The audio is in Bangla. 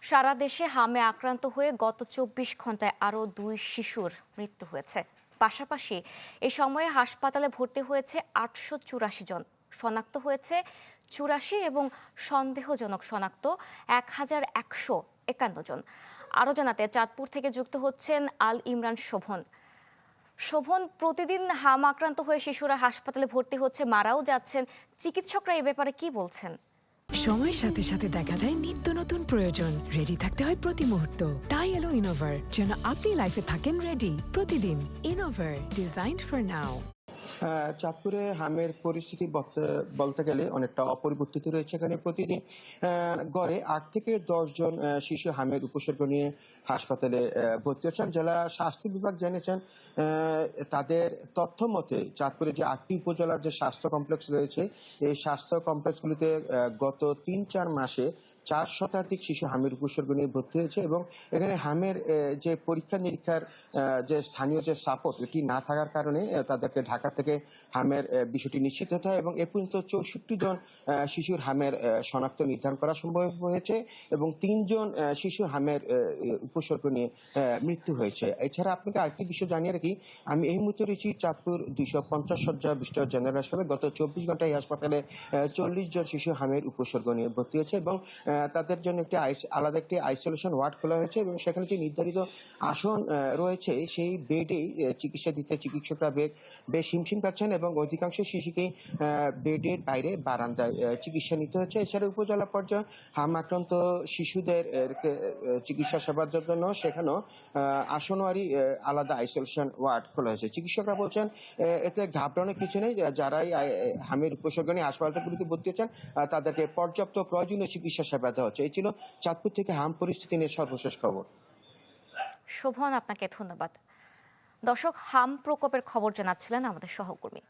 সারা দেশে হামে আক্রান্ত হয়ে গত ২৪ ঘন্টায় আরও ২ শিশুর মৃত্যু হয়েছে। পাশাপাশি এ সময়ে হাসপাতালে ভর্তি হয়েছে ৮৮৪ জন, শনাক্ত হয়েছে ৮৪ এবং সন্দেহজনক শনাক্ত ১১৫১ জন। আরও জানাতে চাঁদপুর থেকে যুক্ত হচ্ছেন আল ইমরান শোভন। শোভন, প্রতিদিন হাম আক্রান্ত হয়ে শিশুরা হাসপাতালে ভর্তি হচ্ছে, মারাও যাচ্ছেন, চিকিৎসকরা এ ব্যাপারে কি বলছেন? সময়ের সাথে সাথে দেখা দেয় নিত্য নতুন প্রয়োজন। রেডি থাকতে হয় প্রতি মুহূর্ত। তাই এলো ইনোভার, যেন আপনি লাইফে থাকেন রেডি প্রতিদিন। Innova, designed for now. চাঁদপুরে হামের পরিস্থিতি বলতে গেলে অনেকটা অপরিবর্তিত রয়েছে। এখানে প্রতিদিন গড়ে ৮ থেকে ১০ জন শিশু হামের উপসর্গ নিয়ে হাসপাতালে ভর্তি হচ্ছেন। জেলা স্বাস্থ্য বিভাগ জানিয়েছেন তাদের তথ্য মতে চাঁদপুরে যে ৮টি উপজেলার যে স্বাস্থ্য কমপ্লেক্স রয়েছে, এই স্বাস্থ্য কমপ্লেক্সগুলিতে গত ৩-৪ মাসে ৪ শতাধিক শিশু হামের উপসর্গ নিয়ে ভর্তি হয়েছে এবং এখানে হামের যে পরীক্ষা নিরীক্ষার যে স্থানীয় যে সাপোর্ট এটি না থাকার কারণে তাদেরকে ঢাকা থেকে হামের বিষয়টি নিশ্চিত হতে হয় এবং এ পর্যন্ত ৬৪ জন শিশুর হামের শনাক্ত নির্ধারণ করা সম্ভব হয়েছে এবং ৩ জন শিশু হামের উপসর্গ নিয়ে মৃত্যু হয়েছে। এছাড়া আপনাকে আরেকটি বিষয় জানিয়ে রাখি, আমি এই মুহূর্তে রয়েছি চাঁদপুর ২৫০ শয্যা বিশিষ্ট জেনারেল হাসপাতালে। গত ২৪ ঘন্টায় এই হাসপাতালে ৪০ জন শিশু হামের উপসর্গ নিয়ে ভর্তি হয়েছে এবং তাদের জন্য আলাদা একটি আইসোলেশন ওয়ার্ড খোলা হয়েছে এবং সেখানে যে নির্ধারিত আসন রয়েছে সেই বেডেই চিকিৎসা দিতে চিকিৎসকরা বেশ হিমশিম খাচ্ছেন এবং অধিকাংশ শিশুকেই বেডের বাইরে বারান্দায় চিকিৎসা নিতে হচ্ছে। এছাড়া উপজেলা পর্যায়ে হাম আক্রান্ত শিশুদের চিকিৎসা সেবার জন্য সেখানেও আসনওয়ারি আলাদা আইসোলেশন ওয়ার্ড খোলা হয়েছে। চিকিৎসকরা বলছেন এতে ঘাবড়ানোর কিছু নেই, যারাই হামের উপসর্গ নিয়ে হাসপাতালগুলিতে ভর্তি হচ্ছেন তাদেরকে পর্যাপ্ত প্রয়োজনীয় চিকিৎসা সেবা দেওয়া হচ্ছে। এই ছিল চাঁদপুর থেকে হাম পরিস্থিতি নিয়ে সর্বশেষ খবর। শোভন, আপনাকে ধন্যবাদ। দর্শক, হাম প্রকোপের খবর জানাচ্ছিলেন আমাদের সহকর্মী।